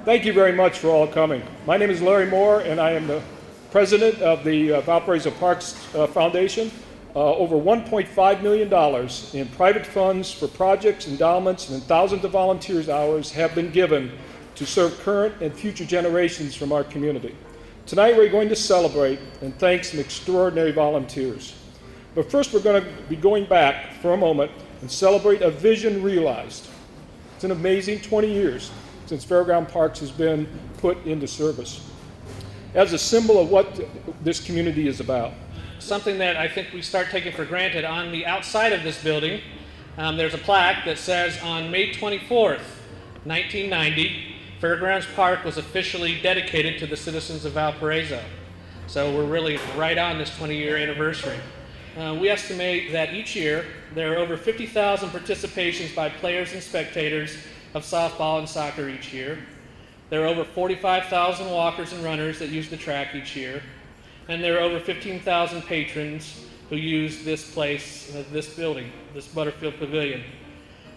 Thank you very much for all coming. My name is Larry Moore, and I am the president of the Valpo Parks Foundation. Over $1.5 million in private funds for projects, endowments, and thousands of volunteers' hours have been given to serve current and future generations from our community. Tonight we're going to celebrate and thank some extraordinary volunteers. But first we're going to be going back for a moment and celebrate a vision realized. It's an amazing 20 years since Fairground Parks has been put into service as a symbol of what this community is about. Something that I think we start taking for granted, on the outside of this building, there's a plaque that says on May 24th, 1990, Fairgrounds Park was officially dedicated to the citizens of Valparaiso. So we're really right on this 20-year anniversary. We estimate that each year there are over 50,000 participations by players and spectators of softball and soccer each year. There are over 45,000 walkers and runners that use the track each year. And there are over 15,000 patrons who use this place, this building, this Butterfield Pavilion.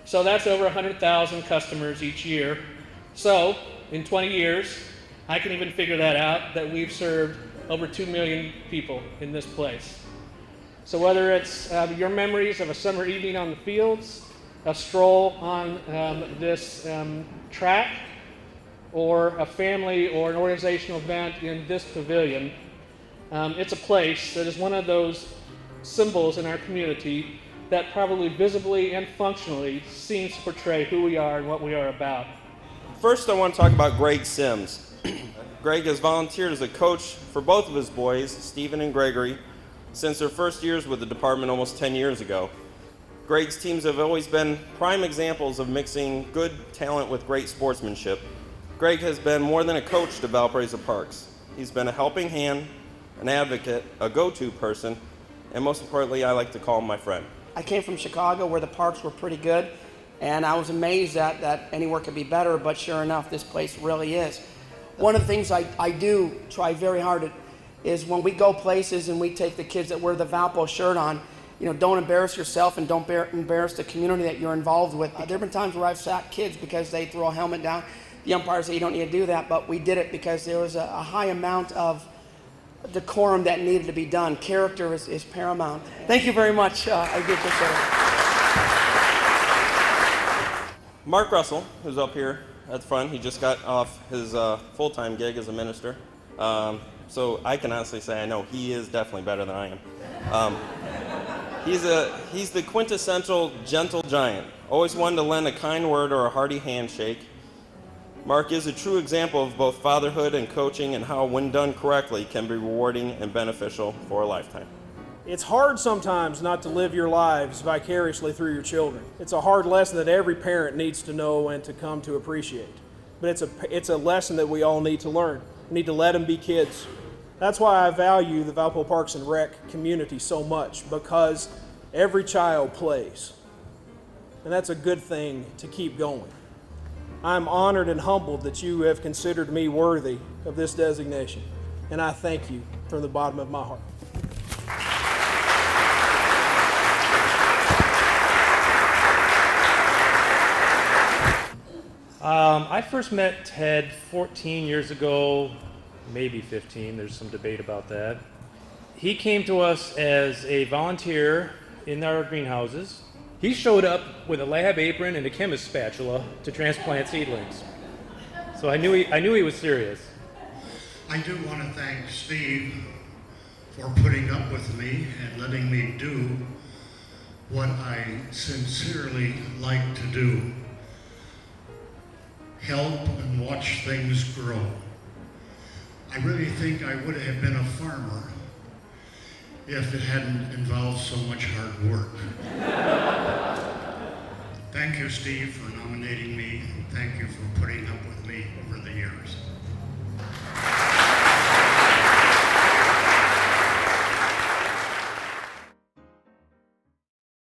So that's over 100,000 customers each year. So in 20 years, I can even figure that out, that we've served over 2 million people in this place. So whether it's your memories of a summer evening on the fields, a stroll on this track, or a family or an organizational event in this pavilion, it's a place that is one of those symbols in our community that probably visibly and functionally seems to portray who we are and what we are about. First, I want to talk about Greg Sims. Greg has volunteered as a coach for both of his boys, Stephen and Gregory, since their first years with the department almost 10 years ago. Greg's teams have always been prime examples of mixing good talent with great sportsmanship. Greg has been more than a coach to Valparaiso Parks. He's been a helping hand, an advocate, a go-to person, and most importantly, I like to call him my friend. I came from Chicago where the parks were pretty good, and I was amazed that anywhere could be better, but sure enough, this place really is. One of the things I do try very hard is when we go places and we take the kids that wear the Valpo shirt on, don't embarrass yourself and don't embarrass the community that you're involved with. There have been times where I've sacked kids because they throw a helmet down. The umpires say you don't need to do that, but we did it because there was a high amount of decorum that needed to be done. Character is paramount. Thank you very much. I do appreciate it. Mark Russell, who's up here at the front, he just got off his full-time gig as a minister. So I can honestly say I know he is definitely better than I am. He's the quintessential gentle giant, always one to lend a kind word or a hearty handshake. Mark is a true example of both fatherhood and coaching, and how, when done correctly, can be rewarding and beneficial for a lifetime. It's hard sometimes not to live your lives vicariously through your children. It's a hard lesson that every parent needs to know and to come to appreciate. But it's a lesson that we all need to learn. We need to let them be kids. That's why I value the Valpo Parks and Rec community so much, because every child plays. And that's a good thing to keep going. I'm honored and humbled that you have considered me worthy of this designation, and I thank you from the bottom of my heart. I first met Ted 14 years ago, maybe 15, there's some debate about that. He came to us as a volunteer in our greenhouses. He showed up with a lab apron and a chemist's spatula to transplant seedlings. So I knew he was serious. I do want to thank Steve for putting up with me and letting me do what I sincerely like to do. Help and watch things grow. I really think I would have been a farmer if it hadn't involved so much hard work. Thank you, Steve, for nominating me